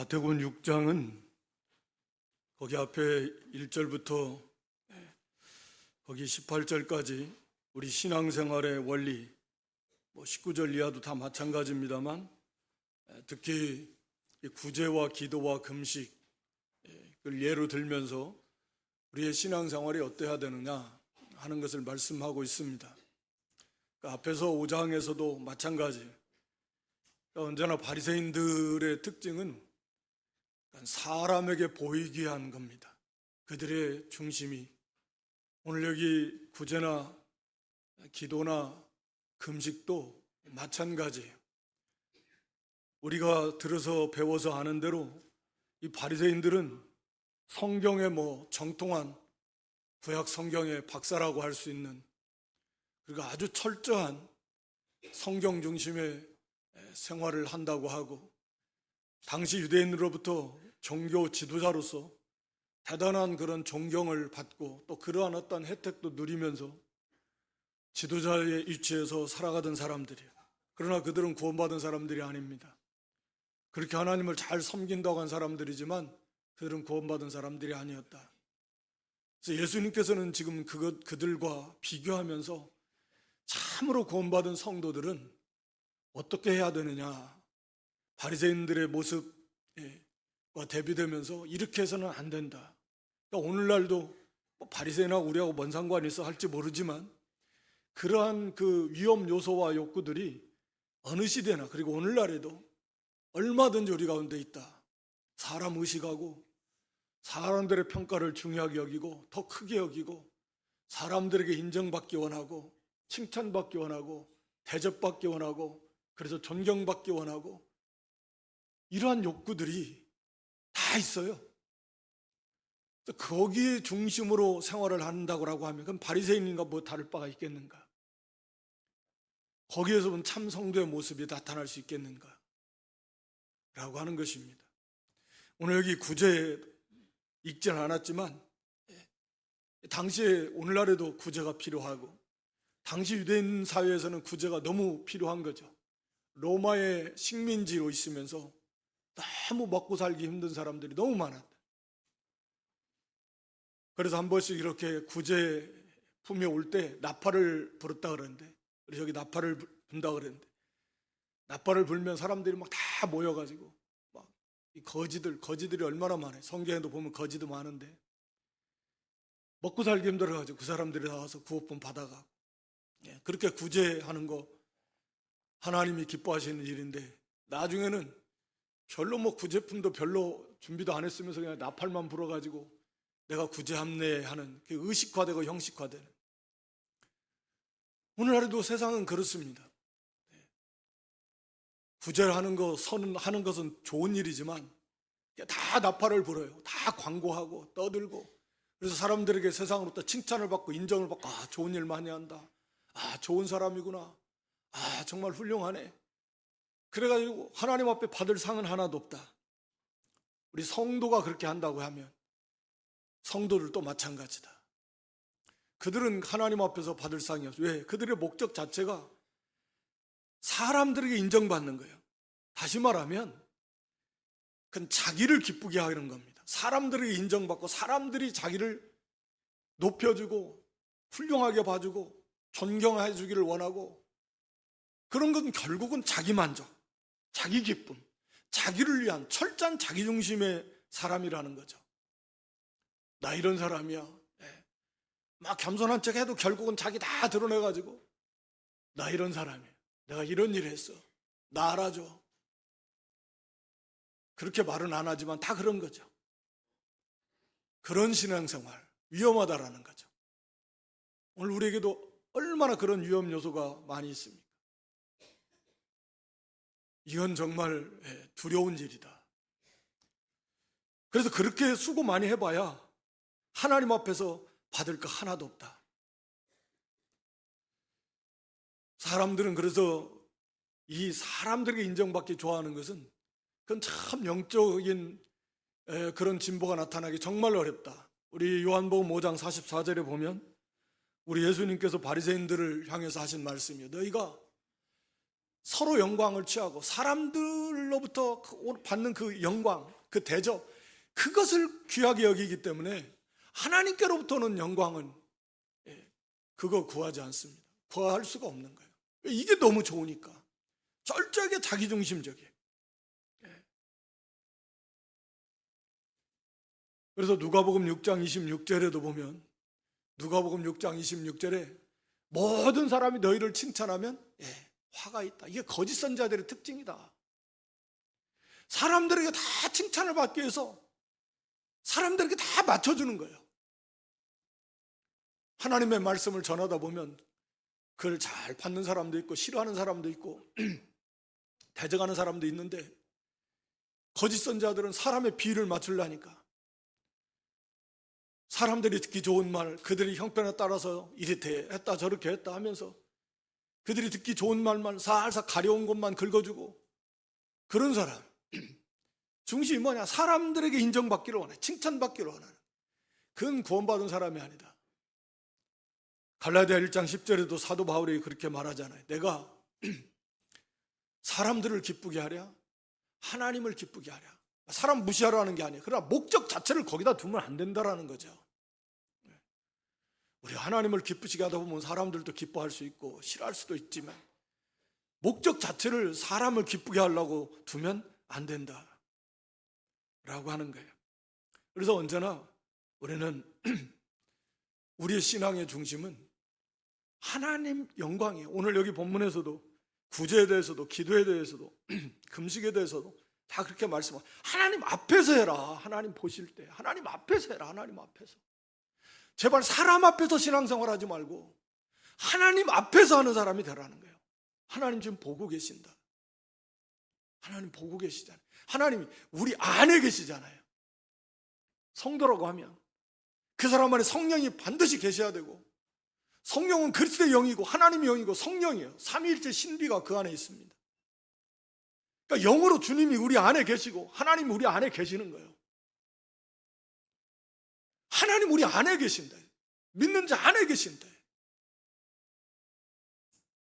마태복음 6장은 거기 앞에 1절부터 거기 18절까지 우리 신앙생활의 원리, 19절 이하도 다 마찬가지입니다만 특히 구제와 기도와 금식을 예로 들면서 우리의 신앙생활이 어때야 되느냐 하는 것을 말씀하고 있습니다. 앞에서 5장에서도 마찬가지. 언제나 바리새인들의 특징은 사람에게 보이게 한 겁니다. 그들의 중심이. 오늘 여기 구제나 기도나 금식도 마찬가지예요. 우리가 들어서 배워서 아는 대로 이 바리새인들은 성경에 정통한 구약 성경의 박사라고 할 수 있는, 그리고 아주 철저한 성경 중심의 생활을 한다고 하고, 당시 유대인으로부터 종교 지도자로서 대단한 그런 존경을 받고 또 그러한 어떤 혜택도 누리면서 지도자의 위치에서 살아가던 사람들이에요. 그러나 그들은 구원받은 사람들이 아닙니다. 그렇게 하나님을 잘 섬긴다고 한 사람들이지만 그들은 구원받은 사람들이 아니었다. 그래서 예수님께서는 지금 그들과 비교하면서 참으로 구원받은 성도들은 어떻게 해야 되느냐, 바리새인들의 모습과 대비되면서 이렇게 해서는 안 된다. 그러니까 오늘날도 바리새인하고 우리하고 뭔 상관이 있어 할지 모르지만 그러한 그 위험 요소와 욕구들이 어느 시대나, 그리고 오늘날에도 얼마든지 우리 가운데 있다. 사람 의식하고 사람들의 평가를 중요하게 여기고 더 크게 여기고 사람들에게 인정받기 원하고 칭찬받기 원하고 대접받기 원하고 그래서 존경받기 원하고 이러한 욕구들이 다 있어요. 거기에 중심으로 생활을 한다고 하면 그럼 바리새인인가 뭐 다를 바가 있겠는가? 거기에서 본 참 성도의 모습이 나타날 수 있겠는가? 라고 하는 것입니다. 오늘 여기 구제 읽지는 않았지만 당시에 오늘날에도 구제가 필요하고 당시 유대인 사회에서는 구제가 너무 필요한 거죠. 로마의 식민지로 있으면서 너무 먹고 살기 힘든 사람들이 너무 많았다. 그래서 한 번씩 이렇게 구제품이 올 때 나팔을 불었다 그러는데, 우리 저기 나팔을 분다 그러는데, 나팔을 불면 사람들이 막 다 모여가지고 막 이 거지들이 얼마나 많아요. 성경에도 보면 거지도 많은데 먹고 살기 힘들어가지고 그 사람들이 나와서 구호품 받아가고, 그렇게 구제하는 거 하나님이 기뻐하시는 일인데, 나중에는 별로 구제품도 별로 준비도 안 했으면서 그냥 나팔만 불어가지고 내가 구제함내하는 그 의식화되고 형식화되는, 오늘날에도 세상은 그렇습니다. 구제를 하는 것은 좋은 일이지만 다 나팔을 불어요. 다 광고하고 떠들고, 그래서 사람들에게 세상으로부터 칭찬을 받고 인정을 받고, 좋은 일 많이 한다, 좋은 사람이구나, 정말 훌륭하네. 그래가지고 하나님 앞에 받을 상은 하나도 없다. 우리 성도가 그렇게 한다고 하면 성도들도 마찬가지다. 그들은 하나님 앞에서 받을 상이 없어요. 왜? 그들의 목적 자체가 사람들에게 인정받는 거예요. 다시 말하면 그건 자기를 기쁘게 하는 겁니다. 사람들에게 인정받고 사람들이 자기를 높여주고 훌륭하게 봐주고 존경해 주기를 원하고, 그런 건 결국은 자기 만족, 자기 기쁨, 자기를 위한 철저한 자기 중심의 사람이라는 거죠. 나 이런 사람이야. 막 겸손한 척 해도 결국은 자기 다 드러내가지고 나 이런 사람이야. 내가 이런 일 했어. 나 알아줘. 그렇게 말은 안 하지만 다 그런 거죠. 그런 신앙생활 위험하다라는 거죠. 오늘 우리에게도 얼마나 그런 위험 요소가 많이 있습니까? 이건 정말 두려운 일이다. 그래서 그렇게 수고 많이 해봐야 하나님 앞에서 받을 거 하나도 없다. 사람들은 그래서 이 사람들에게 인정받기 좋아하는 것은 그건 참 영적인 그런 진보가 나타나기 정말 어렵다. 우리 요한복음 5장 44절에 보면 우리 예수님께서 바리새인들을 향해서 하신 말씀이요, 너희가 서로 영광을 취하고 사람들로부터 받는 그 영광, 그 대접, 그것을 귀하게 여기기 때문에 하나님께로부터는 영광은 그거 구하지 않습니다. 구할 수가 없는 거예요. 이게 너무 좋으니까. 철저하게 자기중심적이에요. 그래서 누가복음 6장 26절에도 보면, 누가복음 6장 26절에 모든 사람이 너희를 칭찬하면 화가 있다. 이게 거짓 선자들의 특징이다. 사람들에게 다 칭찬을 받기 위해서 사람들에게 다 맞춰주는 거예요. 하나님의 말씀을 전하다 보면 그걸 잘 받는 사람도 있고 싫어하는 사람도 있고 대적하는 사람도 있는데, 거짓 선자들은 사람의 비위를 맞추려니까 사람들이 듣기 좋은 말, 그들이 형편에 따라서 이렇게 했다 저렇게 했다 하면서 그들이 듣기 좋은 말만 살살 가려운 것만 긁어주고, 그런 사람 중심이 뭐냐? 사람들에게 인정받기를 원해, 칭찬받기를 원하는, 그건 구원받은 사람이 아니다. 갈라디아 1장 10절에도 사도 바울이 그렇게 말하잖아요. 내가 사람들을 기쁘게 하랴 하나님을 기쁘게 하랴. 사람 무시하라는 게 아니에요. 그러나 목적 자체를 거기다 두면 안 된다라는 거죠. 우리 하나님을 기쁘시게 하다 보면 사람들도 기뻐할 수 있고 싫어할 수도 있지만 목적 자체를 사람을 기쁘게 하려고 두면 안 된다 라고 하는 거예요. 그래서 언제나 우리는 우리의 신앙의 중심은 하나님 영광이에요. 오늘 여기 본문에서도 구제에 대해서도 기도에 대해서도 금식에 대해서도 다 그렇게 말씀하고, 하나님 앞에서 해라. 하나님 보실 때 하나님 앞에서 해라. 하나님 앞에서. 제발 사람 앞에서 신앙생활 하지 말고 하나님 앞에서 하는 사람이 되라는 거예요. 하나님 지금 보고 계신다. 하나님 보고 계시잖아요. 하나님이 우리 안에 계시잖아요. 성도라고 하면 그 사람 안에 성령이 반드시 계셔야 되고, 성령은 그리스도의 영이고 하나님의 영이고 성령이에요. 삼위일체 신비가 그 안에 있습니다. 그러니까 영으로 주님이 우리 안에 계시고 하나님이 우리 안에 계시는 거예요. 하나님 우리 안에 계신다. 믿는 자 안에 계신다.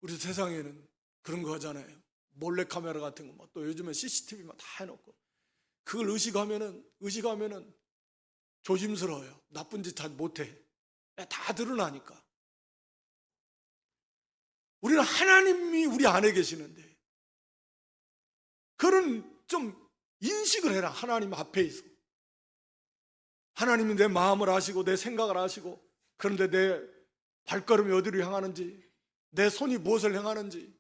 우리 세상에는 그런 거 하잖아요. 몰래카메라 같은 거, 또 요즘에 CCTV 다 해놓고, 그걸 의식하면은 조심스러워요. 나쁜 짓 잘 못해. 다 드러나니까. 우리는 하나님이 우리 안에 계시는데 그런 좀 인식을 해라. 하나님 앞에 있어. 하나님이 내 마음을 아시고 내 생각을 아시고, 그런데 내 발걸음이 어디로 향하는지, 내 손이 무엇을 향하는지,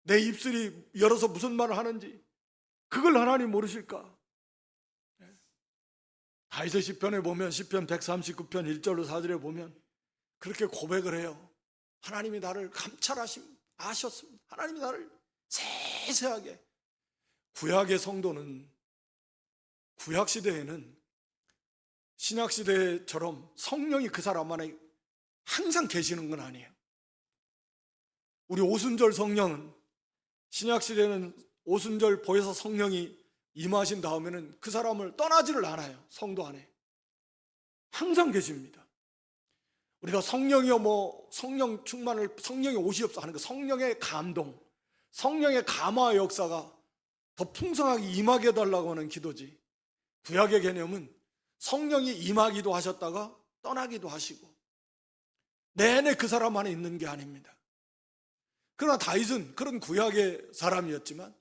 내 입술이 열어서 무슨 말을 하는지, 그걸 하나님 모르실까? 다윗의 시편에 보면, 시편 139편 1절로 4절에 보면 그렇게 고백을 해요. 하나님이 나를 아셨습니다. 하나님이 나를 세세하게. 구약의 성도는, 구약시대에는 신약시대처럼 성령이 그 사람 안에 항상 계시는 건 아니에요. 우리 오순절 성령은, 신약시대는 오순절 보혜사 성령이 임하신 다음에는 그 사람을 떠나지를 않아요. 성도 안에 항상 계십니다. 우리가 성령이여 성령 충만을, 성령의 옷이 없어 하는 거, 성령의 감동, 성령의 감화 역사가 더 풍성하게 임하게 해달라고 하는 기도지, 구약의 개념은 성령이 임하기도 하셨다가 떠나기도 하시고 내내 그 사람 안에 있는 게 아닙니다. 그러나 다윗은 그런 구약의 사람이었지만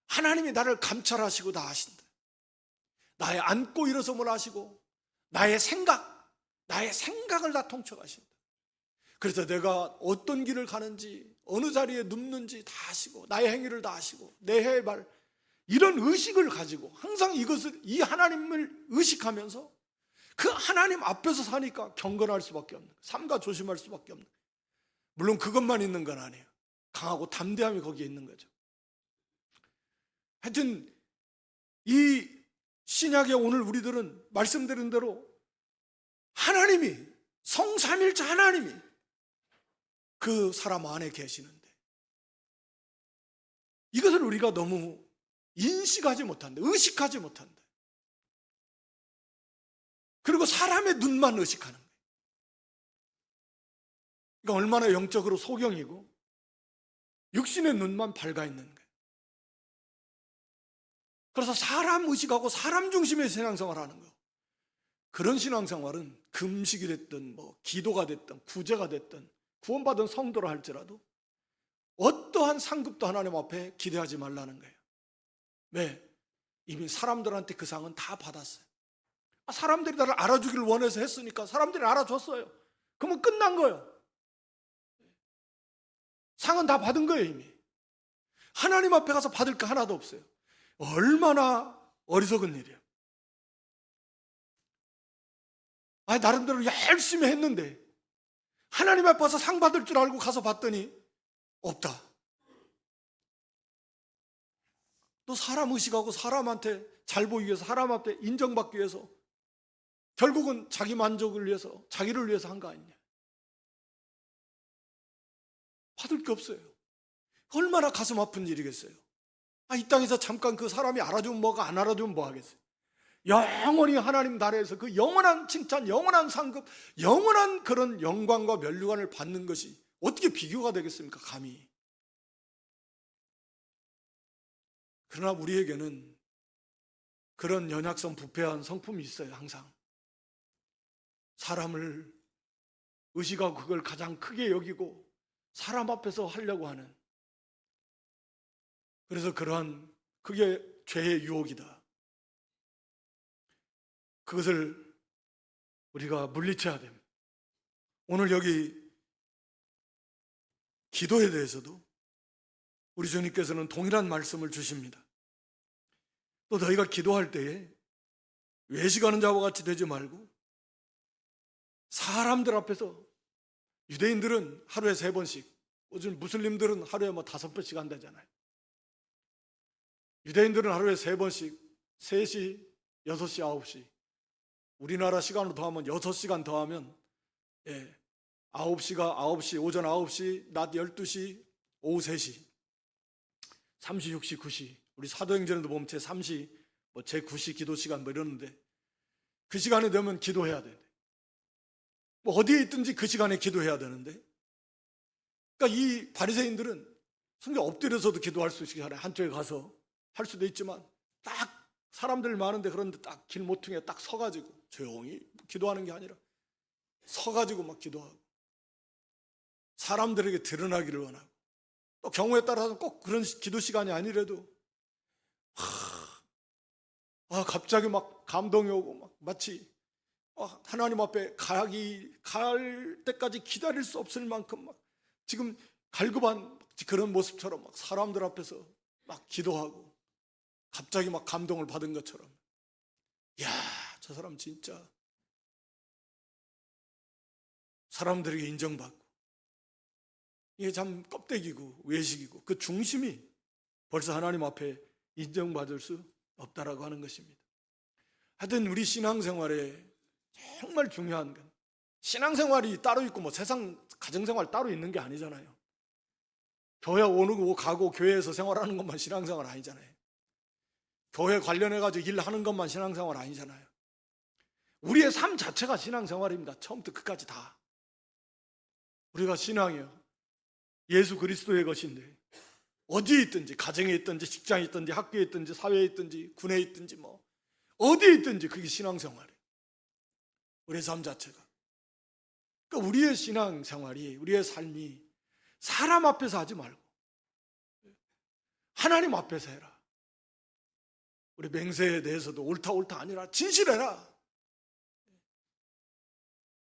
하나님이 나를 감찰하시고 다 아신다. 나의 앉고 일어섬을 아시고 나의 생각을 다 통쳐가신다. 그래서 내가 어떤 길을 가는지, 어느 자리에 눕는지 다 아시고, 나의 행위를 다 아시고, 내 해발, 이런 의식을 가지고 항상 이 하나님을 의식하면서 그 하나님 앞에서 사니까 경건할 수밖에 없는 거예요. 삼가 조심할 수밖에 없는 거예요. 물론 그것만 있는 건 아니에요. 강하고 담대함이 거기에 있는 거죠. 하여튼 이 신약에 오늘 우리들은 말씀드린 대로 하나님이, 성삼일체 하나님이 그 사람 안에 계시는데, 이것을 우리가 너무 인식하지 못한다, 의식하지 못한다. 그리고 사람의 눈만 의식하는 거예요. 그러니까 얼마나 영적으로 소경이고 육신의 눈만 밝아 있는 거예요. 그래서 사람 의식하고 사람 중심의 신앙생활을 하는 거예요. 그런 신앙생활은 금식이 됐든 뭐 기도가 됐든 구제가 됐든 구원받은 성도라 할지라도 어떠한 상급도 하나님 앞에 기대하지 말라는 거예요. 왜? 이미 사람들한테 그 상은 다 받았어요. 사람들이 나를 알아주기를 원해서 했으니까 사람들이 알아줬어요. 그러면 끝난 거예요. 상은 다 받은 거예요. 이미 하나님 앞에 가서 받을 거 하나도 없어요. 얼마나 어리석은 일이에요. 나름대로 열심히 했는데 하나님 앞에 가서 상 받을 줄 알고 가서 봤더니 없다. 또 사람 의식하고 사람한테 잘 보이기 위해서, 사람 앞에 인정받기 위해서, 결국은 자기 만족을 위해서, 자기를 위해서 한 거 아니냐. 받을 게 없어요. 얼마나 가슴 아픈 일이겠어요. 이 땅에서 잠깐 그 사람이 알아주면 뭐가, 안 알아주면 뭐 하겠어요. 영원히 하나님 나라에서 그 영원한 칭찬, 영원한 상급, 영원한 그런 영광과 면류관을 받는 것이 어떻게 비교가 되겠습니까? 감히. 그러나 우리에게는 그런 연약성 부패한 성품이 있어요. 항상 사람을 의식하고 그걸 가장 크게 여기고 사람 앞에서 하려고 하는, 그래서 그러한, 그게 죄의 유혹이다. 그것을 우리가 물리쳐야 됩니다. 오늘 여기 기도에 대해서도 우리 주님께서는 동일한 말씀을 주십니다. 또 너희가 기도할 때에 외식하는 자와 같이 되지 말고 사람들 앞에서, 유대인들은 하루에 3번씩, 요즘 무슬림들은 하루에 5번씩 한다잖아요. 유대인들은 하루에 3번씩, 3시, 6시, 9시. 우리나라 시간으로 더하면 6시간 더하면 9시가 9시, 오전 9시, 낮 12시, 오후 3시, 3시, 6시, 9시. 우리 사도행전에도 보면 제3시, 제9시 기도 시간 이러는데 그 시간에 되면 기도해야 돼. 어디에 있든지 그 시간에 기도해야 되는데, 그러니까 이 바리새인들은 성경 엎드려서도 기도할 수 있게 하래. 한쪽에 가서 할 수도 있지만 딱 사람들 많은데, 그런데 딱 길모퉁이에 딱 서가지고 조용히 기도하는 게 아니라 서가지고 막 기도하고 사람들에게 드러나기를 원하고, 또 경우에 따라서는 꼭 그런 기도 시간이 아니라도 갑자기 막 감동이 오고 막 마치 하나님 앞에 갈 때까지 기다릴 수 없을 만큼 막 지금 갈급한 그런 모습처럼 막 사람들 앞에서 막 기도하고 갑자기 막 감동을 받은 것처럼, 저 사람 진짜 사람들에게 인정받고, 이게 참 껍데기고 외식이고 그 중심이 벌써 하나님 앞에 인정받을 수 없다라고 하는 것입니다. 하여튼 우리 신앙생활에 정말 중요한 건, 신앙생활이 따로 있고 세상 가정생활 따로 있는 게 아니잖아요. 교회 오고 가고 교회에서 생활하는 것만 신앙생활 아니잖아요. 교회 관련해가지고 일하는 것만 신앙생활 아니잖아요. 우리의 삶 자체가 신앙생활입니다. 처음부터 끝까지 다. 우리가 신앙이요, 예수 그리스도의 것인데, 어디에 있든지, 가정에 있든지, 직장에 있든지, 학교에 있든지, 사회에 있든지, 군에 있든지, 어디에 있든지 그게 신앙생활이에요. 우리의 삶 자체가. 그러니까 우리의 신앙생활이, 우리의 삶이 사람 앞에서 하지 말고 하나님 앞에서 해라. 우리 맹세에 대해서도 옳다 아니라 진실해라.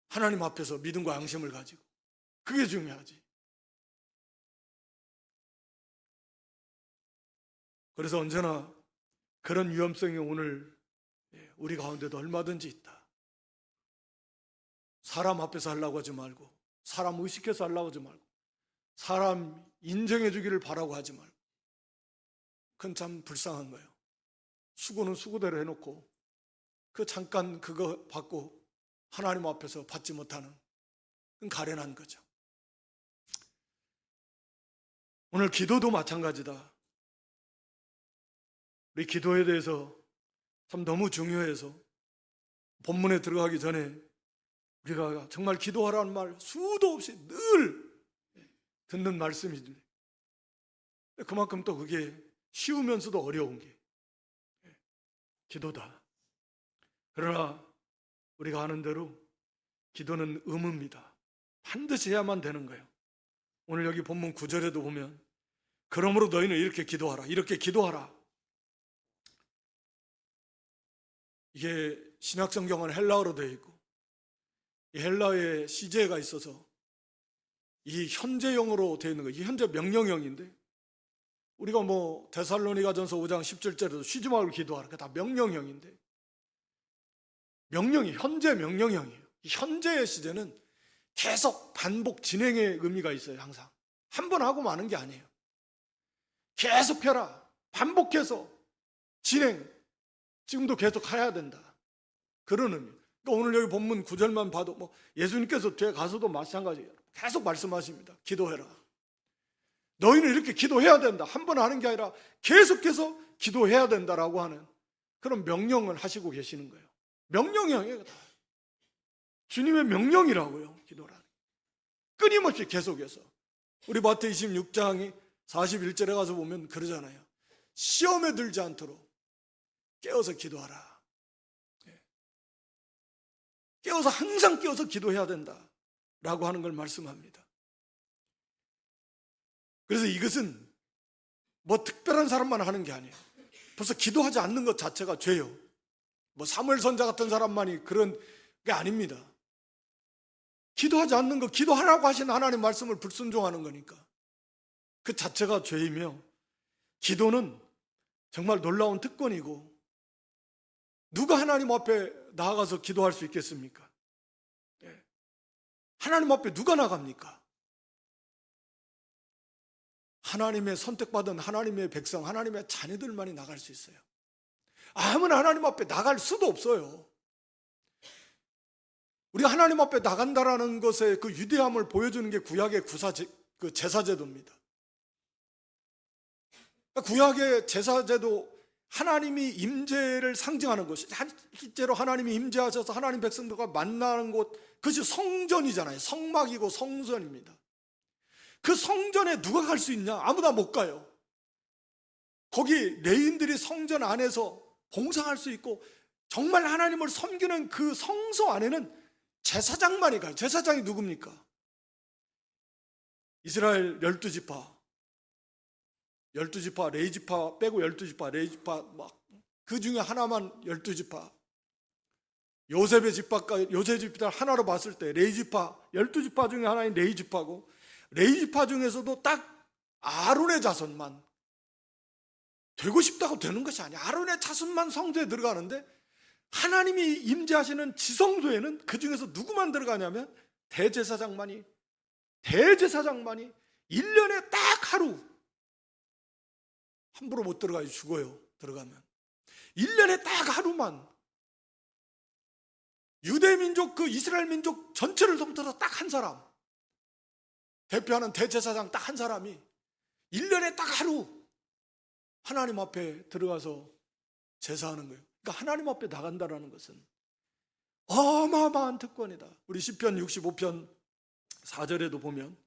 하나님 앞에서 믿음과 양심을 가지고. 그게 중요하지. 그래서 언제나 그런 위험성이 오늘 우리 가운데도 얼마든지 있다. 사람 앞에서 하려고 하지 말고, 사람 의식해서 하려고 하지 말고, 사람 인정해 주기를 바라고 하지 말고. 그건 참 불쌍한 거예요. 수고는 수고대로 해놓고 그 잠깐 그거 받고 하나님 앞에서 받지 못하는, 그건 가련한 거죠. 오늘 기도도 마찬가지다. 우리 기도에 대해서 참 너무 중요해서 본문에 들어가기 전에 우리가 정말 기도하라는 말 수도 없이 늘 듣는 말씀이지. 그만큼 또 그게 쉬우면서도 어려운 게 기도다. 그러나 우리가 아는 대로 기도는 의무입니다. 반드시 해야만 되는 거예요. 오늘 여기 본문 9절에도 보면 그러므로 너희는 이렇게 기도하라, 이렇게 기도하라. 이게 신약성경은 헬라어로 되어 있고 이 헬라어에 시제가 있어서 이 현재형으로 되어 있는 거예요. 이 현재 명령형인데 우리가 뭐 데살로니가전서 5장 17절에도 쉬지 말고 기도하라. 그게 다 명령형인데 명령이 현재 명령형이에요. 이 현재의 시제는 계속 반복 진행의 의미가 있어요. 항상 한 번 하고 마는 게 아니에요. 계속해라. 반복해서 진행. 지금도 계속 해야 된다. 그런 의미. 그러니까 오늘 여기 본문 9절만 봐도 뭐 예수님께서 뒤에 가서도 마찬가지예요. 계속 말씀하십니다. 기도해라. 너희는 이렇게 기도해야 된다. 한 번 하는 게 아니라 계속해서 기도해야 된다라고 하는 그런 명령을 하시고 계시는 거예요. 명령이에요. 주님의 명령이라고요. 기도라는. 끊임없이 계속해서. 우리 마태 26장이 41절에 가서 보면 그러잖아요. 시험에 들지 않도록 깨어서 기도하라. 깨어서 항상 깨어서 기도해야 된다라고 하는 걸 말씀합니다. 그래서 이것은 뭐 특별한 사람만 하는 게 아니에요. 벌써 기도하지 않는 것 자체가 죄요. 뭐 사무엘 선자 같은 사람만이 그런 게 아닙니다. 기도하지 않는 거, 기도하라고 하신 하나님 말씀을 불순종하는 거니까 그 자체가 죄이며, 기도는 정말 놀라운 특권이고 누가 하나님 앞에 나아가서 기도할 수 있겠습니까? 하나님 앞에 누가 나갑니까? 하나님의 선택받은 하나님의 백성, 하나님의 자녀들만이 나갈 수 있어요. 아무나 하나님 앞에 나갈 수도 없어요. 우리가 하나님 앞에 나간다라는 것의 그 위대함을 보여주는 게 구약의 그 제사제도입니다. 구약의 제사제도, 하나님이 임재를 상징하는 것이, 실제로 하나님이 임재하셔서 하나님 백성들과 만나는 곳, 그것이 성전이잖아요. 성막이고 성전입니다. 그 성전에 누가 갈 수 있냐? 아무나 못 가요. 거기 레인들이 성전 안에서 봉사할 수 있고 정말 하나님을 섬기는 그 성소 안에는 제사장만이 가요. 제사장이 누굽니까? 이스라엘 12지파, 12지파, 레위지파 빼고 12지파, 레위지파 막 그 중에 하나만 12지파. 요셉의 지파가, 요셉 지파 하나로 봤을 때 레위지파, 12지파 중에 하나인 레위지파고, 레위지파 중에서도 딱 아론의 자손만 되고 싶다고 되는 것이 아니야. 아론의 자손만 성소에 들어가는데 하나님이 임재하시는 지성소에는 그 중에서 누구만 들어가냐면 대제사장만이 1년에 딱 하루, 함부로 못 들어가요. 죽어요. 들어가면 1년에 딱 하루만, 유대민족, 그 이스라엘 민족 전체를 통틀어서 딱 한 사람, 대표하는 대제사장 딱 한 사람이 1년에 딱 하루 하나님 앞에 들어가서 제사하는 거예요. 그러니까 하나님 앞에 나간다라는 것은 어마어마한 특권이다. 우리 시편 65편 4절에도 보면,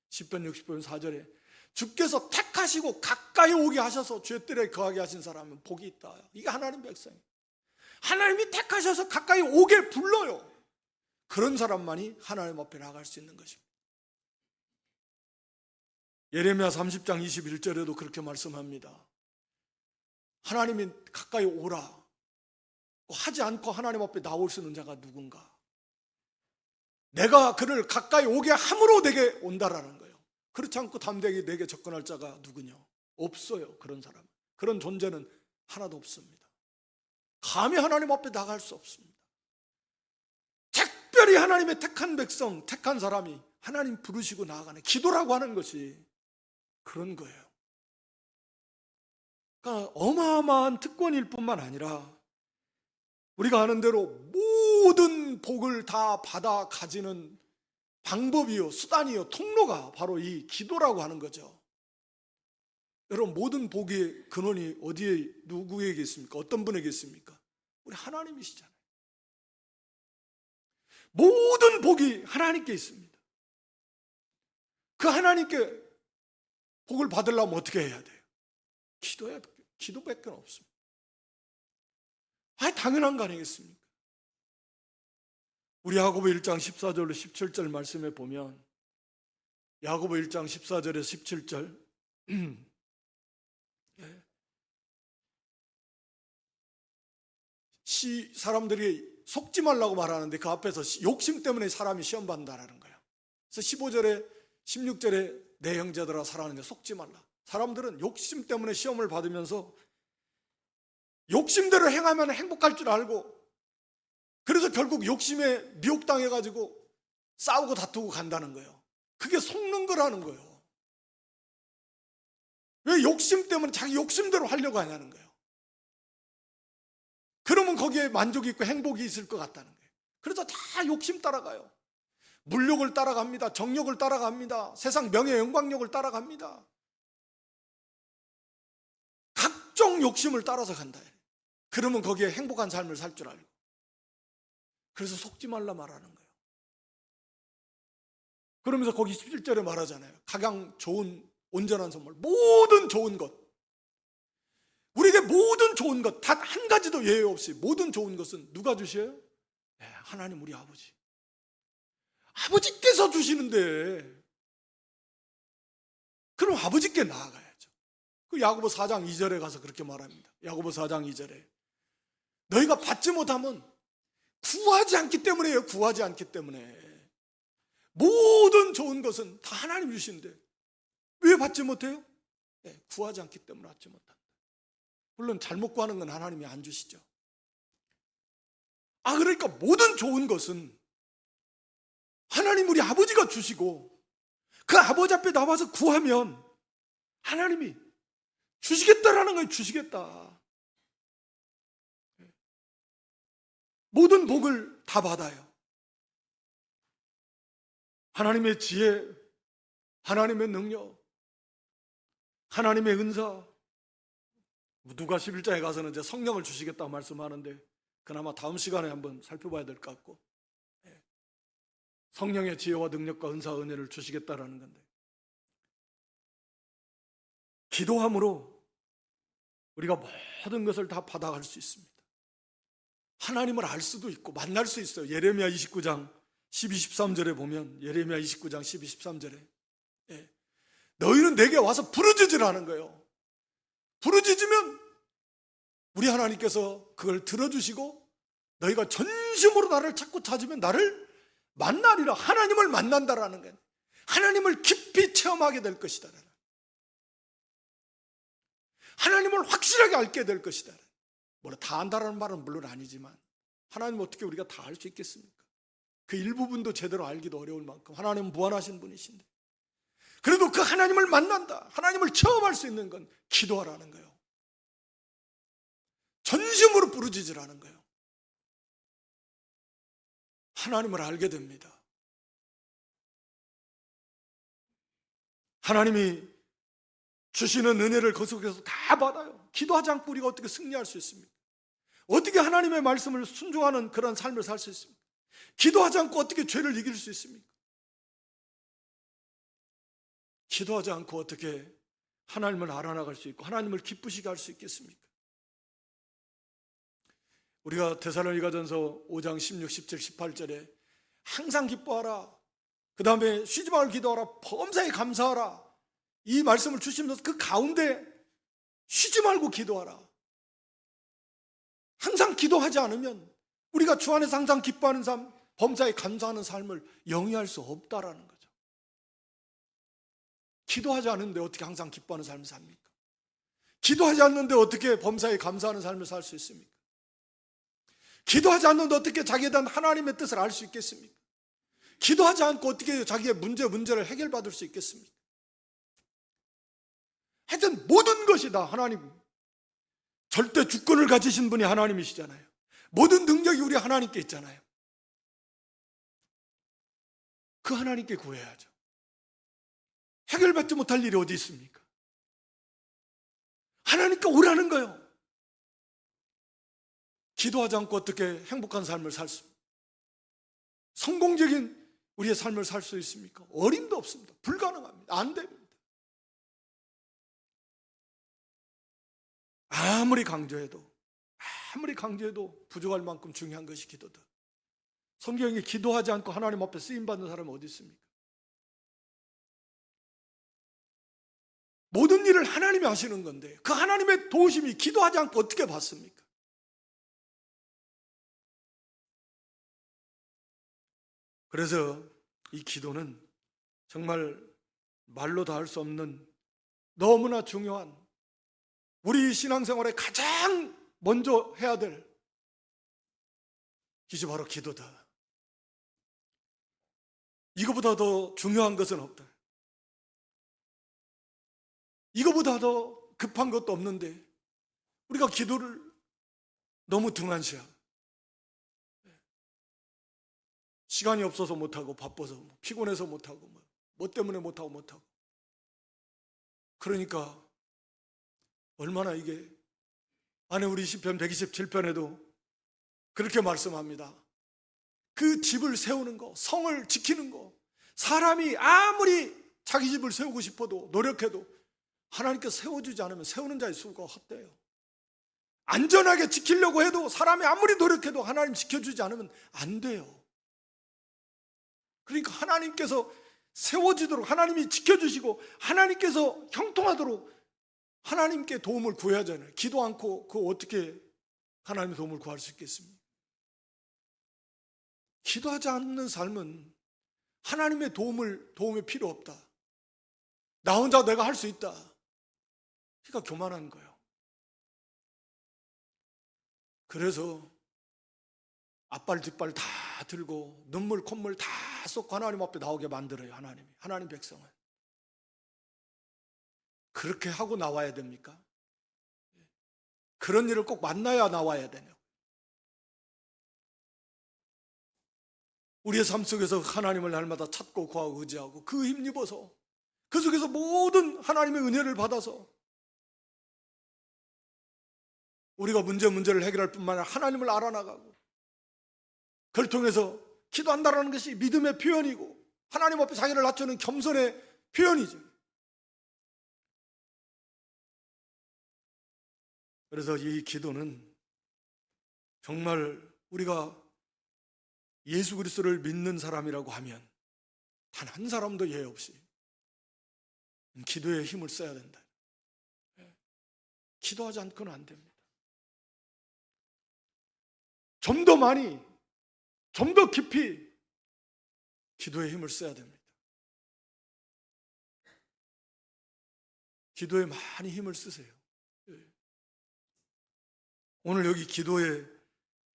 시편 65편 4절에 주께서 택하시고 가까이 오게 하셔서 주의 뜰에 거하게 하신 사람은 복이 있다. 이게 하나님 백성이에요. 하나님이 택하셔서 가까이 오게 불러요. 그런 사람만이 하나님 앞에 나갈 수 있는 것입니다. 예레미야 30장 21절에도 그렇게 말씀합니다. 하나님이 가까이 오라 하지 않고 하나님 앞에 나올 수 있는 자가 누군가? 내가 그를 가까이 오게 함으로 내게 온다라는 거예요. 그렇지 않고 담대하게 내게 접근할 자가 누구냐? 없어요. 그런 사람, 그런 존재는 하나도 없습니다. 감히 하나님 앞에 나갈 수 없습니다. 특별히 하나님의 택한 백성, 택한 사람이 하나님 부르시고 나아가는 기도라고 하는 것이 그런 거예요. 그러니까 어마어마한 특권일 뿐만 아니라 우리가 아는 대로 모든 복을 다 받아 가지는 방법이요, 수단이요, 통로가 바로 이 기도라고 하는 거죠. 여러분, 모든 복의 근원이 어디에, 누구에게 있습니까? 어떤 분에게 있습니까? 우리 하나님이시잖아요. 모든 복이 하나님께 있습니다. 그 하나님께 복을 받으려면 어떻게 해야 돼요? 기도밖에 없습니다. 당연한 거 아니겠습니까? 우리 야고보 1장 14절로 17절 말씀에 보면, 야고보 1장 14절에 17절 사람들이 속지 말라고 말하는데 그 앞에서 욕심 때문에 사람이 시험 받는다라는 거예요. 그래서 15절에 16절에 내 형제들아 사랑하는 데 속지 말라. 사람들은 욕심 때문에 시험을 받으면서 욕심대로 행하면 행복할 줄 알고, 그래서 결국 욕심에 미혹당해가지고 싸우고 다투고 간다는 거예요. 그게 속는 거라는 거예요. 왜 욕심 때문에 자기 욕심대로 하려고 하냐는 거예요. 그러면 거기에 만족이 있고 행복이 있을 것 같다는 거예요. 그래서 다 욕심 따라가요. 물욕을 따라갑니다. 정욕을 따라갑니다. 세상 명예 영광욕을 따라갑니다. 각종 욕심을 따라서 간다. 그러면 거기에 행복한 삶을 살 줄 알고. 그래서 속지 말라 말하는 거예요. 그러면서 거기 17절에 말하잖아요. 가장 좋은 온전한 선물, 모든 좋은 것, 우리에게 모든 좋은 것, 단 한 가지도 예외 없이 모든 좋은 것은 누가 주셔요? 하나님 우리 아버지. 아버지께서 주시는데 그럼 아버지께 나아가야죠. 그 야고보 4장 2절에 가서 그렇게 말합니다. 야고보 4장 2절에 너희가 받지 못하면 구하지 않기 때문에요. 구하지 않기 때문에. 모든 좋은 것은 다 하나님 주시는데 왜 받지 못해요? 구하지 않기 때문에 받지 못한다. 물론 잘못 구하는 건 하나님이 안 주시죠. 그러니까 모든 좋은 것은 하나님 우리 아버지가 주시고, 그 아버지 앞에 나와서 구하면 하나님이 주시겠다라는 거예요. 주시겠다. 모든 복을 다 받아요. 하나님의 지혜, 하나님의 능력, 하나님의 은사. 누가 11장에 가서는 이제 성령을 주시겠다고 말씀하는데 그나마 다음 시간에 한번 살펴봐야 될 것 같고, 성령의 지혜와 능력과 은사, 은혜를 주시겠다라는 건데, 기도함으로 우리가 모든 것을 다 받아갈 수 있습니다. 하나님을 알 수도 있고 만날 수 있어요. 예레미야 29장 12, 13절에 보면, 예레미야 29장 12, 13절에 너희는 내게 와서 부르짖으라는 거예요. 부르짖으면 우리 하나님께서 그걸 들어주시고, 너희가 전심으로 나를 찾고 찾으면 나를 만나리라. 하나님을 만난다라는 거예요. 하나님을 깊이 체험하게 될 것이다. 하나님을 확실하게 알게 될 것이다. 물론 다 안다라는 말은 물론 아니지만, 하나님 어떻게 우리가 다 알 수 있겠습니까? 그 일부분도 제대로 알기도 어려울 만큼 하나님은 무한하신 분이신데, 그래도 그 하나님을 만난다, 하나님을 체험할 수 있는 건 기도하라는 거예요. 전심으로 부르짖으라는 거예요. 하나님을 알게 됩니다. 하나님이 주시는 은혜를 그 속에서 다 받아요. 기도하지 않고 우리가 어떻게 승리할 수 있습니까? 어떻게 하나님의 말씀을 순종하는 그런 삶을 살 수 있습니까? 기도하지 않고 어떻게 죄를 이길 수 있습니까? 기도하지 않고 어떻게 하나님을 알아나갈 수 있고 하나님을 기쁘시게 할 수 있겠습니까? 우리가 데살로니가전서 5장 16, 17, 18절에 항상 기뻐하라, 그 다음에 쉬지 말고 기도하라, 범사에 감사하라, 이 말씀을 주시면서 그 가운데 쉬지 말고 기도하라. 항상 기도하지 않으면 우리가 주 안에서 항상 기뻐하는 삶, 범사에 감사하는 삶을 영위할 수 없다라는 거죠. 기도하지 않는데 어떻게 항상 기뻐하는 삶을 삽니까? 기도하지 않는데 어떻게 범사에 감사하는 삶을 살 수 있습니까? 기도하지 않는데 어떻게 자기에 대한 하나님의 뜻을 알 수 있겠습니까? 기도하지 않고 어떻게 자기의 문제를 해결받을 수 있겠습니까? 하여튼 모든 것이 다 하나님, 절대 주권을 가지신 분이 하나님이시잖아요. 모든 능력이 우리 하나님께 있잖아요. 그 하나님께 구해야죠. 해결받지 못할 일이 어디 있습니까? 하나님께 오라는 거예요. 기도하지 않고 어떻게 행복한 삶을 살 수, 성공적인 우리의 삶을 살 수 있습니까? 어림도 없습니다. 불가능합니다. 안 됩니다. 아무리 강조해도 부족할 만큼 중요한 것이 기도다. 성경에 기도하지 않고 하나님 앞에 쓰임받는 사람은 어디 있습니까? 모든 일을 하나님이 하시는 건데 그 하나님의 도우심이 기도하지 않고 어떻게 받습니까? 그래서 이 기도는 정말 말로 다 할 수 없는 너무나 중요한 우리 신앙생활에 가장 먼저 해야 될 것이 바로 기도다. 이거보다 더 중요한 것은 없다. 이거보다 더 급한 것도 없는데 우리가 기도를 너무 등한시하고 시간이 없어서 못하고 바빠서 피곤해서 못하고 뭐 때문에 못하고 그러니까 얼마나 이게 안에 우리 시편 127편에도 그렇게 말씀합니다. 그 집을 세우는 거, 성을 지키는 거, 사람이 아무리 자기 집을 세우고 싶어도 노력해도 하나님께서 세워주지 않으면 세우는 자의 수가 헛돼요. 안전하게 지키려고 해도 사람이 아무리 노력해도 하나님 지켜주지 않으면 안 돼요. 그러니까 하나님께서 세워지도록 하나님이 지켜주시고 하나님께서 형통하도록 하나님께 도움을 구해야 하잖아요. 기도 않고 그 어떻게 하나님의 도움을 구할 수 있겠습니까? 기도하지 않는 삶은 하나님의 도움이 필요 없다. 나 혼자 내가 할 수 있다. 그러니까 교만한 거예요. 그래서 앞발 뒷발 다 들고 눈물 콧물 다 쏟고 하나님 앞에 나오게 만들어요. 하나님 백성은. 그렇게 하고 나와야 됩니까? 그런 일을 꼭 만나야 나와야 되냐고. 우리의 삶 속에서 하나님을 날마다 찾고 구하고 의지하고 그 힘입어서 그 속에서 모든 하나님의 은혜를 받아서 우리가 문제를 해결할 뿐만 아니라 하나님을 알아나가고 그걸 통해서 기도한다는 것이 믿음의 표현이고 하나님 앞에 자기를 낮추는 겸손의 표현이죠. 그래서 이 기도는 정말 우리가 예수 그리스도를 믿는 사람이라고 하면 단 한 사람도 예외 없이 기도에 힘을 써야 된다. 기도하지 않고는 안 됩니다. 좀 더 많이, 좀 더 깊이 기도에 힘을 써야 됩니다. 기도에 많이 힘을 쓰세요. 오늘 여기 기도의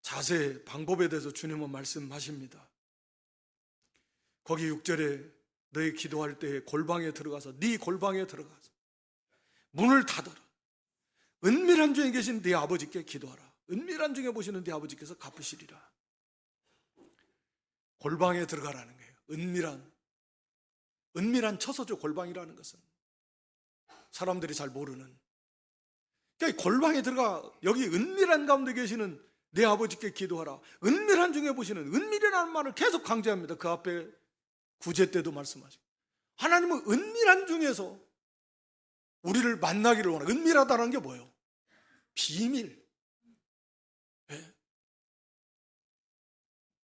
자세, 방법에 대해서 주님은 말씀하십니다. 거기 6절에 너희 기도할 때에 골방에 들어가서 네 골방에 들어가서 문을 닫아라. 은밀한 중에 계신 네 아버지께 기도하라. 은밀한 중에 보시는 네 아버지께서 갚으시리라. 골방에 들어가라는 거예요. 은밀한 처소죠. 골방이라는 것은 사람들이 잘 모르는. 그러니까 골방에 들어가 여기 은밀한 가운데 계시는 내 아버지께 기도하라. 은밀한 중에 보시는, 은밀이라는 말을 계속 강조합니다. 그 앞에 구제 때도 말씀하시고 하나님은 은밀한 중에서 우리를 만나기를 원해요. 은밀하다는 게 뭐예요? 비밀. 네.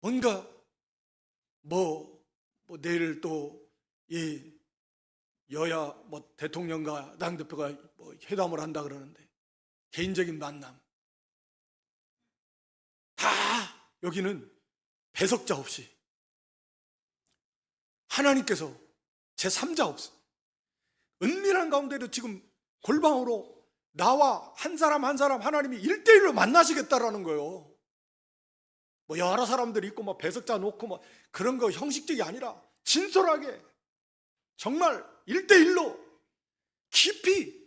뭔가 내일 또 이 여야 대통령과 당대표가 회담을 한다 그러는데 개인적인 만남 다 여기는 배석자 없이 하나님께서 제3자 없이 은밀한 가운데로 지금 골방으로 나와 한 사람 하나님이 1대1로 만나시겠다라는 거예요. 여러 사람들이 있고 배석자 놓고 그런 거 형식적이 아니라 진솔하게 정말 1대1로 깊이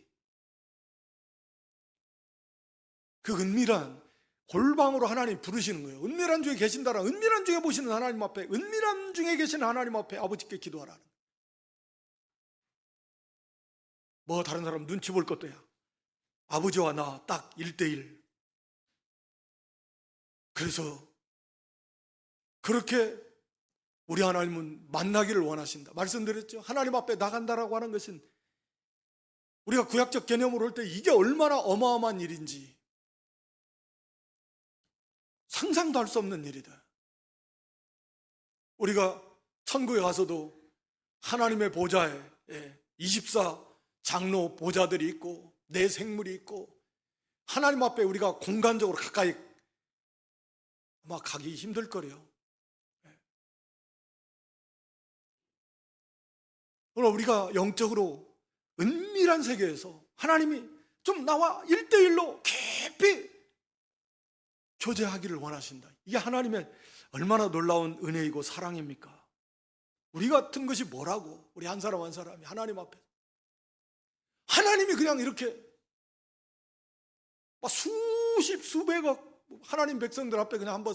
그 은밀한 골방으로 하나님 부르시는 거예요. 은밀한 중에 계신다라 은밀한 중에 보시는 하나님 앞에 은밀한 중에 계시는 하나님 앞에 아버지께 기도하라. 다른 사람 눈치 볼 것도야. 아버지와 나 딱 1대1. 그래서 그렇게 우리 하나님은 만나기를 원하신다. 말씀드렸죠. 하나님 앞에 나간다라고 하는 것은 우리가 구약적 개념으로 할 때 이게 얼마나 어마어마한 일인지 상상도 할 수 없는 일이다. 우리가 천국에 가서도 하나님의 보좌에 24 장로 보좌들이 있고 내 생물이 있고 하나님 앞에 우리가 공간적으로 가까이 아마 가기 힘들 거래요. 그러나 우리가 영적으로 은밀한 세계에서 하나님이 좀 나와 1대1로 깊이 교제하기를 원하신다. 이게 하나님의 얼마나 놀라운 은혜이고 사랑입니까? 우리 같은 것이 뭐라고, 우리 한 사람 한 사람이 하나님 앞에 하나님이 그냥 이렇게 막 수십 수백억 하나님 백성들 앞에 그냥 한번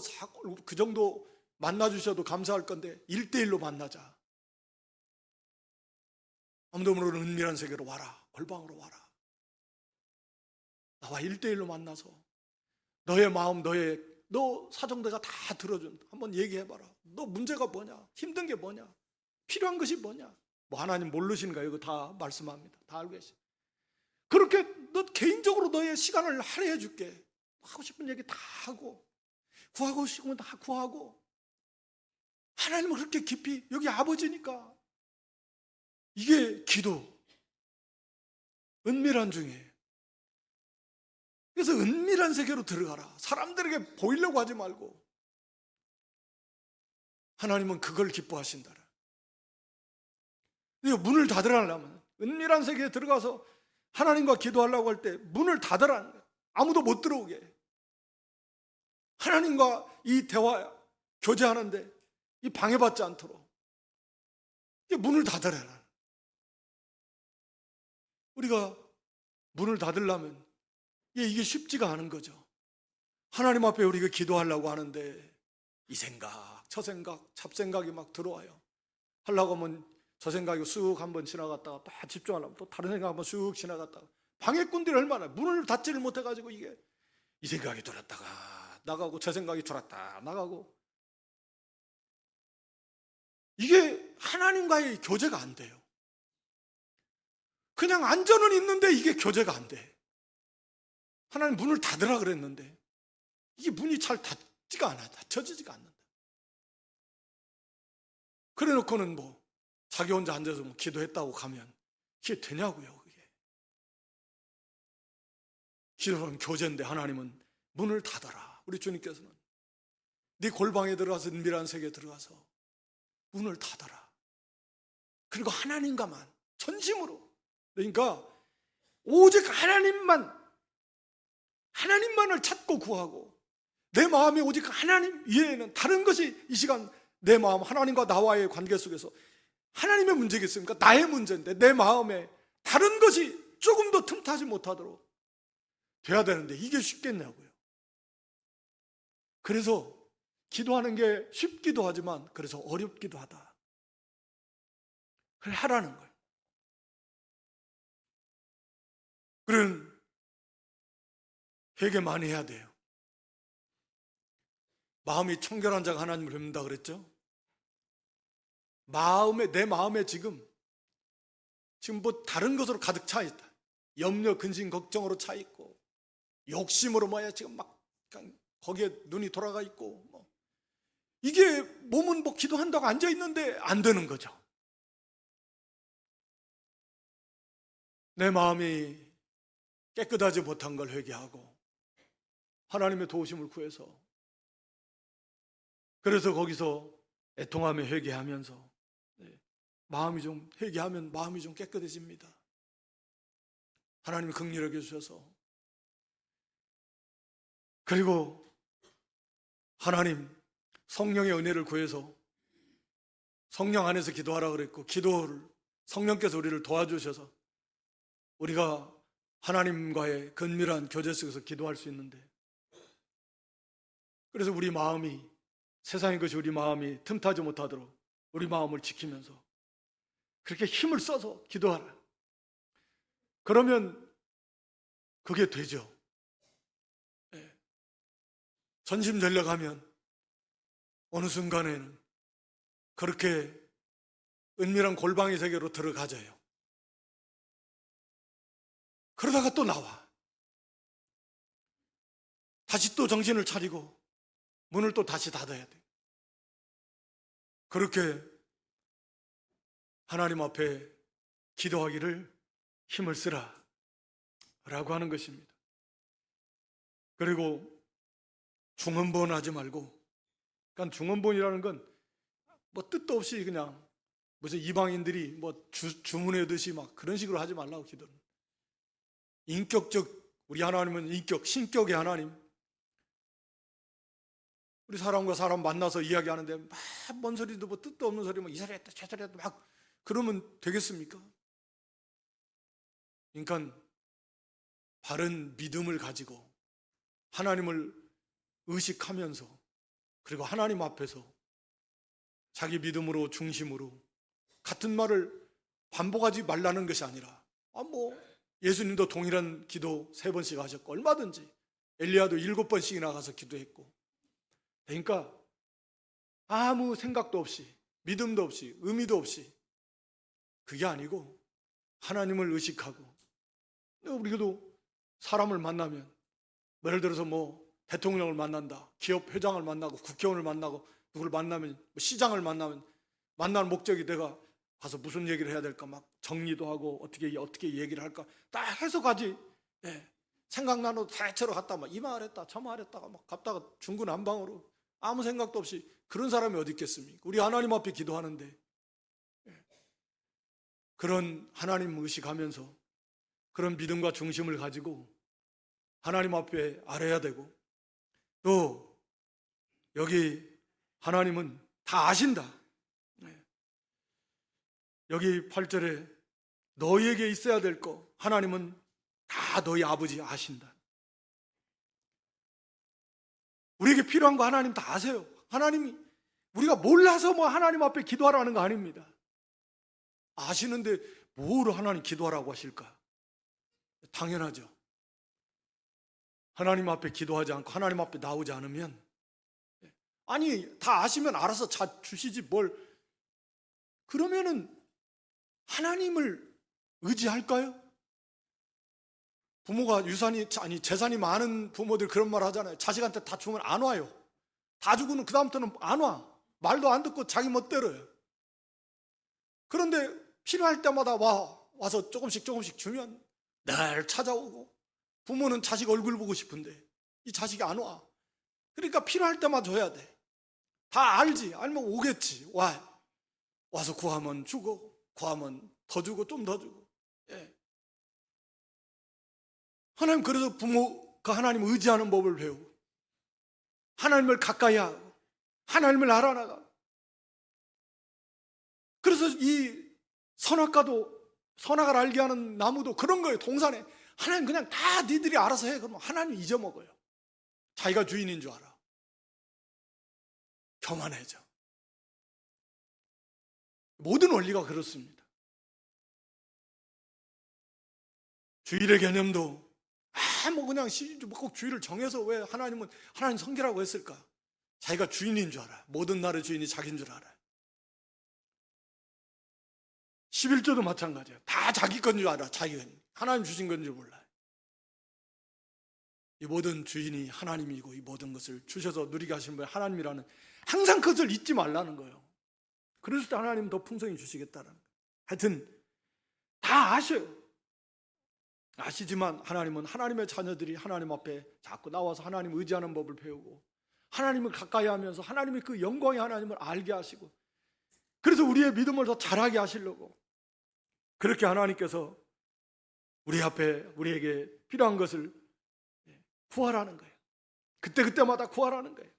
그 정도 만나주셔도 감사할 건데 1대1로 만나자. 아무도 모르는 은밀한 세계로 와라. 골방으로 와라. 나와 1대1로 만나서 너의 마음, 너 사정대가 다 들어준다. 한번 얘기해봐라. 너 문제가 뭐냐? 힘든 게 뭐냐? 필요한 것이 뭐냐? 뭐 하나님 모르시는가? 이거 다 말씀합니다. 다 알고 계시. 그렇게 너 개인적으로 너의 시간을 할애해 줄게. 하고 싶은 얘기 다 하고 구하고 싶으면 다 구하고 하나님을 그렇게 깊이 여기 아버지니까 이게 기도 은밀한 중에 그래서 은밀한 세계로 들어가라. 사람들에게 보이려고 하지 말고 하나님은 그걸 기뻐하신다. 문을 닫으라면 은밀한 세계에 들어가서 하나님과 기도하려고 할 때 문을 닫으라는 거예요. 아무도 못 들어오게. 하나님과 이 대화 교제하는데 이 방해받지 않도록 문을 닫으라는. 우리가 문을 닫으려면 이게 쉽지가 않은 거죠. 하나님 앞에 우리가 기도하려고 하는데 이 생각, 저 생각, 잡생각이 막 들어와요. 하려고 하면 저 생각이 쑥 한번 지나갔다가 또 집중하려면 또 다른 생각 한번 쑥 지나갔다가 방해꾼들이 얼마나 문을 닫지를 못해가지고 이게 이 생각이 들었다가 나가고 저 생각이 들었다 나가고 이게 하나님과의 교제가 안 돼요. 그냥 안전은 있는데 이게 교제가 안 돼. 하나님 문을 닫으라 그랬는데 이게 문이 잘 닫지가 않아. 닫혀지지가 않는다. 그래 놓고는 뭐 자기 혼자 앉아서 뭐 기도했다고 가면 이게 되냐고요. 그게 기도는 교제인데 하나님은 문을 닫아라. 우리 주님께서는 네 골방에 들어가서 은밀한 세계에 들어가서 문을 닫아라. 그리고 하나님과만 전심으로, 그러니까 오직 하나님만을 찾고 구하고 내 마음이 오직 하나님 이외에는 다른 것이 이 시간 내 마음, 하나님과 나와의 관계 속에서 하나님의 문제겠습니까? 나의 문제인데 내 마음에 다른 것이 조금 더 틈타지 못하도록 돼야 되는데 이게 쉽겠냐고요. 그래서 기도하는 게 쉽기도 하지만 그래서 어렵기도 하다. 그래 하라는 거예요. 그런 회개 많이 해야 돼요. 마음이 청결한 자가 하나님을 뵙는다 그랬죠? 내 마음에 지금 뭐 다른 것으로 가득 차 있다. 염려, 근심, 걱정으로 차 있고 욕심으로 지금 막 거기에 눈이 돌아가 있고 이게 몸은 뭐 기도한다고 앉아 있는데 안 되는 거죠. 내 마음이 깨끗하지 못한 걸 회개하고 하나님의 도우심을 구해서 그래서 거기서 애통하며 회개하면서 마음이 좀 회개하면 마음이 좀 깨끗해집니다. 하나님이 긍휼하게 해주셔서 그리고 하나님 성령의 은혜를 구해서 성령 안에서 기도하라 그랬고 기도를 성령께서 우리를 도와주셔서 우리가 하나님과의 긴밀한 교제 속에서 기도할 수 있는데 그래서 우리 마음이 세상의 것이 우리 마음이 틈타지 못하도록 우리 마음을 지키면서 그렇게 힘을 써서 기도하라. 그러면 그게 되죠. 전심전력하면 어느 순간에는 그렇게 은밀한 골방의 세계로 들어가져요. 그러다가 또 나와. 다시 또 정신을 차리고 문을 또 다시 닫아야 돼. 그렇게 하나님 앞에 기도하기를 힘을 쓰라 라고 하는 것입니다. 그리고 중언부언 하지 말고, 그러니까 중언부언이라는 건 뭐 뜻도 없이 그냥 무슨 이방인들이 뭐 주문하듯이 막 그런 식으로 하지 말라고. 기도는 인격적, 우리 하나님은 인격, 신격의 하나님. 우리 사람과 사람 만나서 이야기하는데 막 뭔 소리도 뭐 뜻도 없는 소리, 뭐 이 소리 했다 저 소리 했다 막 그러면 되겠습니까? 그러니까 바른 믿음을 가지고 하나님을 의식하면서, 그리고 하나님 앞에서 자기 믿음으로 중심으로 같은 말을 반복하지 말라는 것이 아니라, 예수님도 동일한 기도 3번씩 하셨고, 얼마든지 엘리야도 7번씩이나 가서 기도했고, 그러니까 아무 생각도 없이, 믿음도 없이, 의미도 없이, 그게 아니고 하나님을 의식하고. 우리도 사람을 만나면, 예를 들어서 뭐 대통령을 만난다, 기업 회장을 만나고 국회의원을 만나고 누구를 만나면, 시장을 만나면 만나는 목적이 내가 가서 무슨 얘기를 해야 될까 막 정리도 하고 어떻게 얘기를 할까 딱 해서 가지. 생각나도 대체로 갔다 막 이 말 했다 저 말 했다가 막 갔다가 중구난방으로 아무 생각도 없이, 그런 사람이 어디 있겠습니까? 우리 하나님 앞에 기도하는데 그런 하나님 의식하면서 그런 믿음과 중심을 가지고 하나님 앞에 아뢰야 되고, 또 여기 하나님은 다 아신다. 여기 8절에 너희에게 있어야 될 거 하나님은 다 너희 아버지 아신다. 우리에게 필요한 거 하나님 다 아세요. 하나님이, 우리가 몰라서 뭐 하나님 앞에 기도하라는 거 아닙니다. 아시는데 뭐로 하나님 기도하라고 하실까? 당연하죠. 하나님 앞에 기도하지 않고 하나님 앞에 나오지 않으면, 아니 다 아시면 알아서 주시지 뭘. 그러면은 하나님을 의지할까요? 부모가 재산이 많은 부모들 그런 말 하잖아요. 자식한테 다 주면 안 와요. 다 주고는 그 다음부터는 안 와. 말도 안 듣고 자기 멋대로요. 그런데 필요할 때마다 와서 조금씩 주면 늘 찾아오고, 부모는 자식 얼굴 보고 싶은데 이 자식이 안 와. 그러니까 필요할 때마다 줘야 돼. 다 알지. 알면 오겠지. 와서 구하면 주고, 구하면 더 주고 좀 더 주고. 하나님, 그래서 부모가 하나님 의지하는 법을 배우고 하나님을 가까이 하고 하나님을 알아나가. 그래서 이 선악을 알게 하는 나무도 그런 거예요. 동산에 하나님 그냥 다 니들이 알아서 해. 그러면 하나님 잊어먹어요. 자기가 주인인 줄 알아. 교만해져. 모든 원리가 그렇습니다. 주일의 개념도 그냥 꼭 주일을 정해서 왜 하나님은 하나님 섬기라고 했을까? 자기가 주인인 줄 알아. 모든 날의 주인이 자기인 줄 알아. 11조도 마찬가지야. 다 자기 건 줄 알아. 자기가 하나님 주신 건 줄 몰라. 이 모든 주인이 하나님이고 이 모든 것을 주셔서 누리게 하시는 분이 하나님이라는, 항상 그것을 잊지 말라는 거예요. 그랬을 때 하나님 더 풍성히 주시겠다는 거예요. 하여튼 다 아셔요. 아시지만 하나님은 하나님의 자녀들이 하나님 앞에 자꾸 나와서 하나님 의지하는 법을 배우고 하나님을 가까이 하면서 하나님의 그 영광의 하나님을 알게 하시고, 그래서 우리의 믿음을 더 잘하게 하시려고 그렇게 하나님께서 우리 앞에 우리에게 필요한 것을 구하라는 거예요. 그때마다 구하라는 거예요.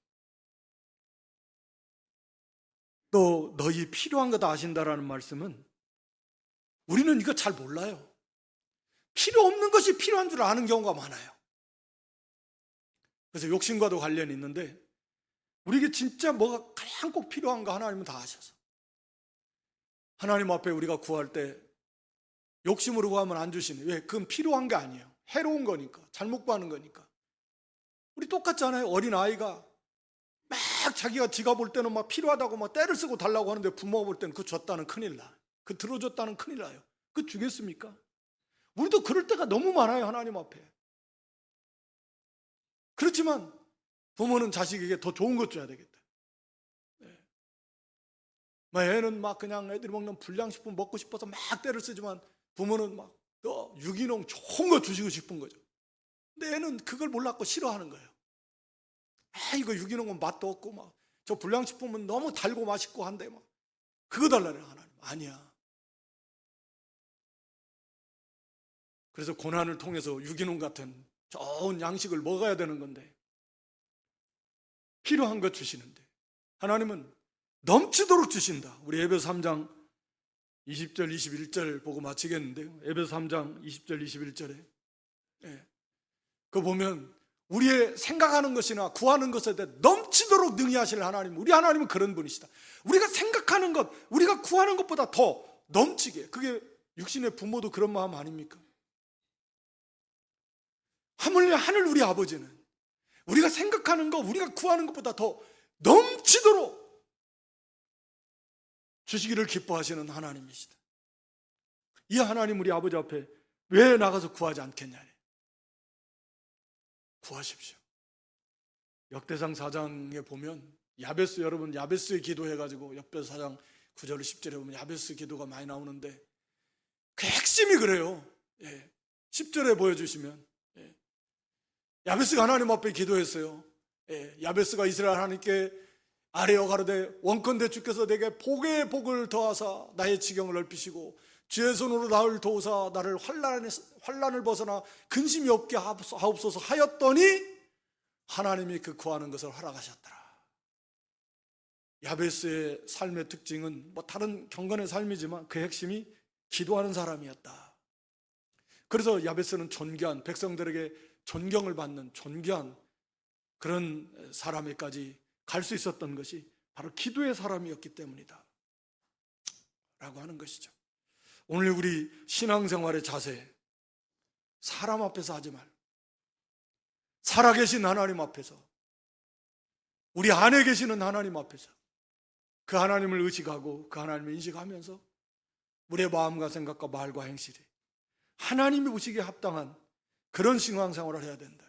또 너희 필요한 거 다 아신다라는 말씀은, 우리는 이거 잘 몰라요. 필요 없는 것이 필요한 줄 아는 경우가 많아요. 그래서 욕심과도 관련이 있는데, 우리에게 진짜 뭐가 가장 꼭 필요한가 하나님은 다 아셔서, 하나님 앞에 우리가 구할 때 욕심으로 구하면 안 주시네. 왜? 그건 필요한 게 아니에요. 해로운 거니까, 잘못 구하는 거니까. 우리 똑같잖아요. 어린아이가 막 자기가 지가 볼 때는 막 필요하다고 막 떼를 쓰고 달라고 하는데 부모가 볼 때는 그거 줬다는 큰일 나. 그 들어줬다는 큰일 나요. 그거 주겠습니까? 우리도 그럴 때가 너무 많아요, 하나님 앞에. 그렇지만 부모는 자식에게 더 좋은 것 줘야 되겠다. 애는 막 그냥 애들이 먹는 불량식품 먹고 싶어서 막 때를 쓰지만 부모는 막 더 유기농 좋은 거 주시고 싶은 거죠. 근데 애는 그걸 몰랐고 싫어하는 거예요. 이거 유기농은 맛도 없고 막 저 불량식품은 너무 달고 맛있고 한데 막 그거 달라요. 하나님 아니야. 그래서 고난을 통해서 유기농 같은 좋은 양식을 먹어야 되는 건데 필요한 것 주시는데 하나님은 넘치도록 주신다. 우리 에베소 3장 20절 21절 보고 마치겠는데요. 에베소 3장 20절 21절에 그거 보면 우리의 생각하는 것이나 구하는 것에 대해 넘치도록 능히 하실 하나님, 우리 하나님은 그런 분이시다. 우리가 생각하는 것, 우리가 구하는 것보다 더 넘치게. 그게 육신의 부모도 그런 마음 아닙니까? 하물며 하늘 우리 아버지는 우리가 생각하는 것, 우리가 구하는 것보다 더 넘치도록 주시기를 기뻐하시는 하나님이시다. 이 하나님 우리 아버지 앞에 왜 나가서 구하지 않겠냐? 구하십시오. 역대상 4장에 보면 야베스, 여러분 야베스의 기도해가지고 역대상 4장 9절 10절에 보면 야베스 기도가 많이 나오는데 그 핵심이 그래요. 10절에 보여주시면 야베스가 하나님 앞에 기도했어요. 야베스가 이스라엘 하나님께 아뢰어 가로되 원컨대 주께서 내게 복의 복을 더하사 나의 지경을 넓히시고 주의 손으로 나를 도우사 나를 환난을 벗어나 근심이 없게 하옵소서 하였더니 하나님이 그 구하는 것을 허락하셨더라. 야베스의 삶의 특징은 다른 경건의 삶이지만 그 핵심이 기도하는 사람이었다. 그래서 야베스는 존귀한, 백성들에게 존경을 받는 존귀한 그런 사람에까지 갈 수 있었던 것이 바로 기도의 사람이었기 때문이다 라고 하는 것이죠. 오늘 우리 신앙생활의 자세, 사람 앞에서 하지 말고 살아계신 하나님 앞에서, 우리 안에 계시는 하나님 앞에서 그 하나님을 의식하고 그 하나님을 인식하면서 우리의 마음과 생각과 말과 행실이 하나님이 보시기에 합당한 그런 신앙생활을 해야 된다.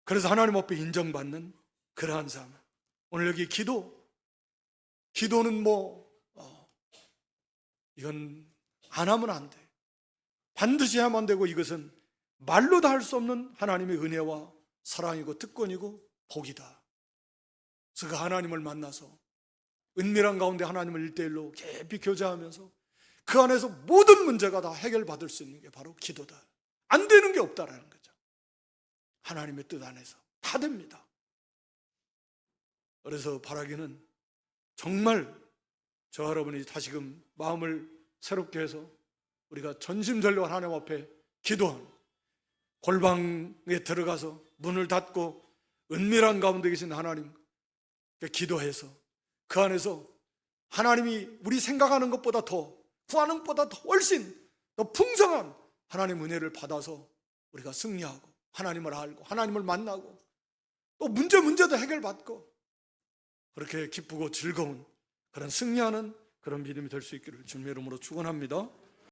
그래서 하나님 앞에 인정받는 그러한 삶. 오늘 여기 기도는 이건 안 하면 안 돼. 반드시 해야만 되고 이것은 말로 다 할 수 없는 하나님의 은혜와 사랑이고 특권이고 복이다. 그래서 그 하나님을 만나서 은밀한 가운데 하나님을 1대1로 깊이 교제하면서 그 안에서 모든 문제가 다 해결받을 수 있는 게 바로 기도다. 안 되는 게 없다라는 거죠. 하나님의 뜻 안에서 다 됩니다. 그래서 바라기는 정말 저 여러분이 다시금 마음을 새롭게 해서 우리가 전심전력 하나님 앞에 기도하는, 골방에 들어가서 문을 닫고 은밀한 가운데 계신 하나님 기도해서 그 안에서 하나님이 우리 생각하는 것보다 더, 구하는 것보다 더 훨씬 더 풍성한 하나님의 은혜를 받아서 우리가 승리하고 하나님을 알고 하나님을 만나고 또 문제도 해결받고 그렇게 기쁘고 즐거운 그런 승리하는 그런 믿음이 될 수 있기를 주님의 이름으로 축원합니다.